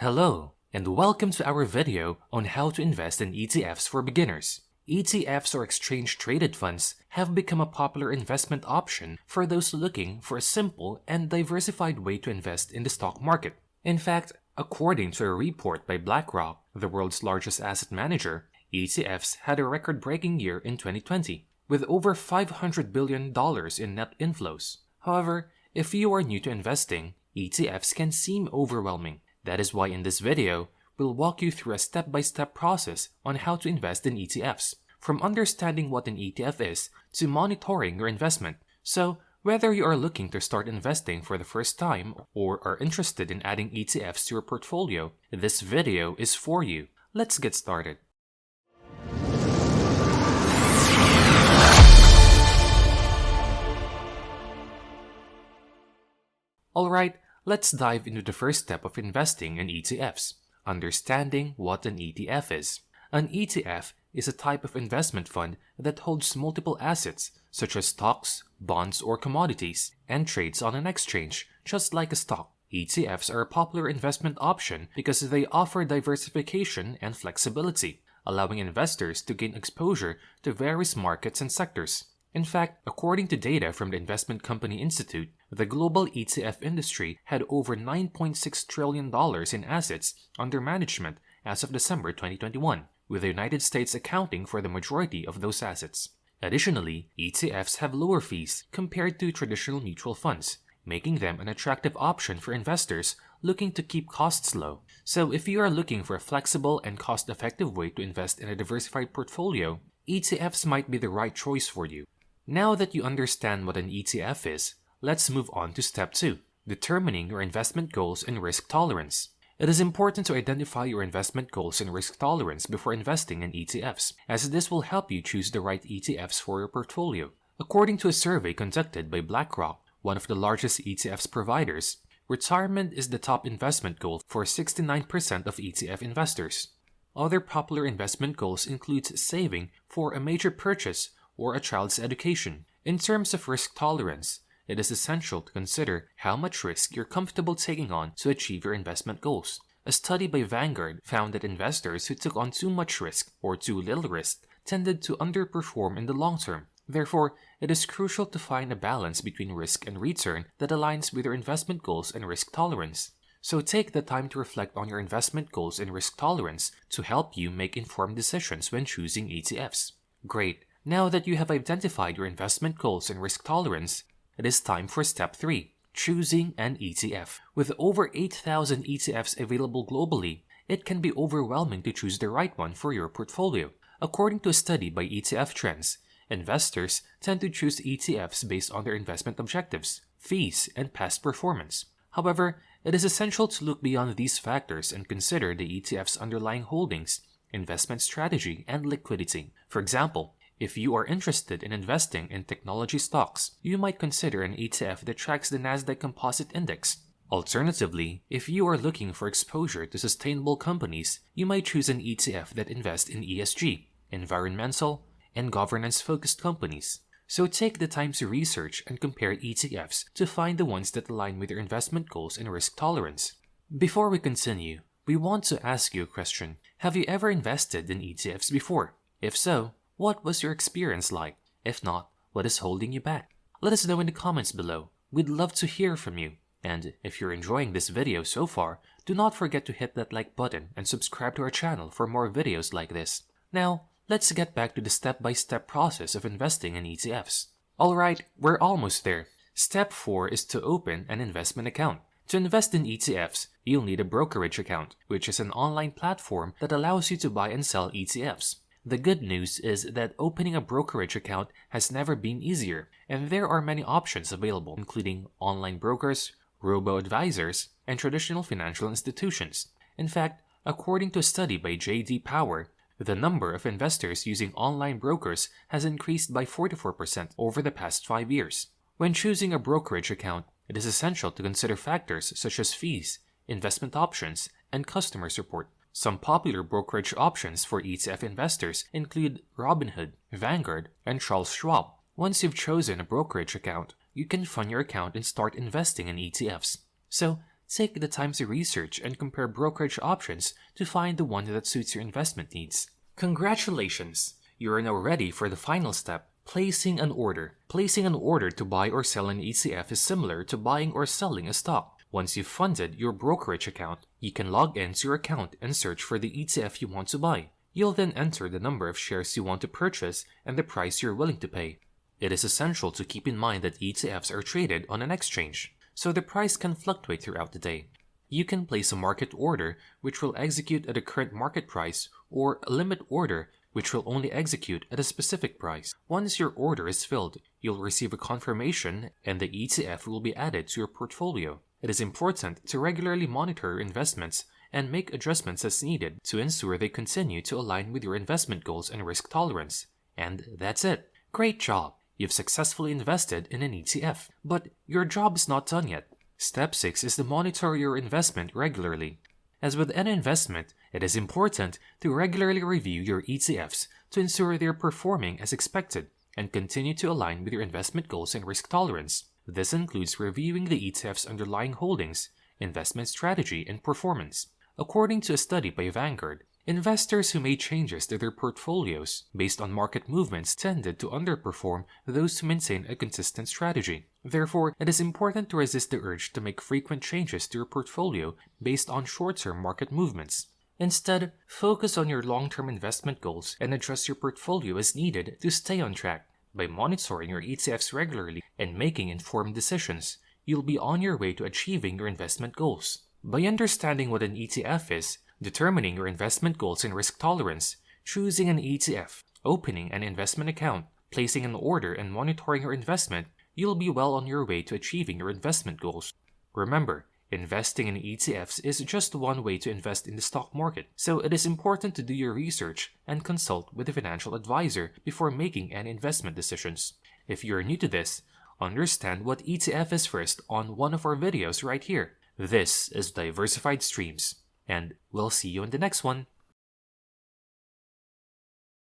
Hello, and welcome to our video on how to invest in ETFs for beginners. ETFs or exchange-traded funds have become a popular investment option for those looking for a simple and diversified way to invest in the stock market. In fact, according to a report by BlackRock, the world's largest asset manager, ETFs had a record-breaking year in 2020, with over $500 billion in net inflows. However, if you are new to investing, ETFs can seem overwhelming. That is why in this video, we'll walk you through a step-by-step process on how to invest in ETFs, from understanding what an ETF is to monitoring your investment. So, whether you are looking to start investing for the first time or are interested in adding ETFs to your portfolio, this video is for you. Let's get started. Alright, let's dive into the first step of investing in ETFs, understanding what an ETF is. An ETF is a type of investment fund that holds multiple assets, such as stocks, bonds, or commodities, and trades on an exchange, just like a stock. ETFs are a popular investment option because they offer diversification and flexibility, allowing investors to gain exposure to various markets and sectors. In fact, according to data from the Investment Company Institute, the global ETF industry had over $9.6 trillion in assets under management as of December 2021, with the United States accounting for the majority of those assets. Additionally, ETFs have lower fees compared to traditional mutual funds, making them an attractive option for investors looking to keep costs low. So if you are looking for a flexible and cost-effective way to invest in a diversified portfolio, ETFs might be the right choice for you. Now that you understand what an ETF is, let's move on to step 2, determining your investment goals and risk tolerance. It is important to identify your investment goals and risk tolerance before investing in ETFs, as this will help you choose the right ETFs for your portfolio. According to a survey conducted by BlackRock, one of the largest ETFs providers, retirement is the top investment goal for 69% of ETF investors. Other popular investment goals include saving for a major purchase or a child's education. In terms of risk tolerance, it is essential to consider how much risk you're comfortable taking on to achieve your investment goals. A study by Vanguard found that investors who took on too much risk or too little risk tended to underperform in the long term. Therefore, it is crucial to find a balance between risk and return that aligns with your investment goals and risk tolerance. So take the time to reflect on your investment goals and risk tolerance to help you make informed decisions when choosing ETFs. Great! Now that you have identified your investment goals and risk tolerance, it is time for step 3, choosing an ETF. With over 8,000 ETFs available globally, it can be overwhelming to choose the right one for your portfolio. According to a study by ETF Trends, investors tend to choose ETFs based on their investment objectives, fees, and past performance. However, it is essential to look beyond these factors and consider the ETF's underlying holdings, investment strategy, and liquidity. For example, if you are interested in investing in technology stocks, you might consider an ETF that tracks the Nasdaq Composite Index. Alternatively, if you are looking for exposure to sustainable companies, you might choose an ETF that invests in ESG, environmental, and governance-focused companies. So take the time to research and compare ETFs to find the ones that align with your investment goals and risk tolerance. Before we continue, we want to ask you a question. Have you ever invested in ETFs before? If so, what was your experience like? If not, what is holding you back? Let us know in the comments below. We'd love to hear from you. And if you're enjoying this video so far, do not forget to hit that like button and subscribe to our channel for more videos like this. Now, let's get back to the step-by-step process of investing in ETFs. Alright, we're almost there. Step 4 is to open an investment account. To invest in ETFs, you'll need a brokerage account, which is an online platform that allows you to buy and sell ETFs. The good news is that opening a brokerage account has never been easier, and there are many options available, including online brokers, robo-advisors, and traditional financial institutions. In fact, according to a study by J.D. Power, the number of investors using online brokers has increased by 44% over the past 5 years. When choosing a brokerage account, it is essential to consider factors such as fees, investment options, and customer support. Some popular brokerage options for ETF investors include Robinhood, Vanguard, and Charles Schwab. Once you've chosen a brokerage account, you can fund your account and start investing in ETFs. So, Take the time to research and compare brokerage options to find the one that suits your investment needs. Congratulations! You are now ready for the final step, placing an order. Placing an order to buy or sell an ETF is similar to buying or selling a stock. Once you've funded your brokerage account, you can log into your account and search for the ETF you want to buy. You'll then enter the number of shares you want to purchase and the price you're willing to pay. It is essential to keep in mind that ETFs are traded on an exchange, so the price can fluctuate throughout the day. You can place a market order, which will execute at the current market price, or a limit order, which will only execute at a specific price. Once your order is filled, you'll receive a confirmation and the ETF will be added to your portfolio. It is important to regularly monitor your investments and make adjustments as needed to ensure they continue to align with your investment goals and risk tolerance. And that's it. Great job! You've successfully invested in an ETF. But your job is not done yet. Step 6 is to monitor your investment regularly. As with any investment, it is important to regularly review your ETFs to ensure they are performing as expected and continue to align with your investment goals and risk tolerance. This includes reviewing the ETF's underlying holdings, investment strategy, and performance. According to a study by Vanguard, investors who made changes to their portfolios based on market movements tended to underperform those who maintain a consistent strategy. Therefore, it is important to resist the urge to make frequent changes to your portfolio based on short-term market movements. Instead, focus on your long-term investment goals and adjust your portfolio as needed to stay on track. By monitoring your ETFs regularly and making informed decisions, you'll be on your way to achieving your investment goals. By understanding what an ETF is, determining your investment goals and risk tolerance, choosing an ETF, opening an investment account, placing an order, and monitoring your investment, you'll be well on your way to achieving your investment goals. Remember, investing in ETFs is just one way to invest in the stock market, so it is important to do your research and consult with a financial advisor before making any investment decisions. If you're new to this, understand what ETF is first on one of our videos right here. This is Diversified Streams, and we'll see you in the next one.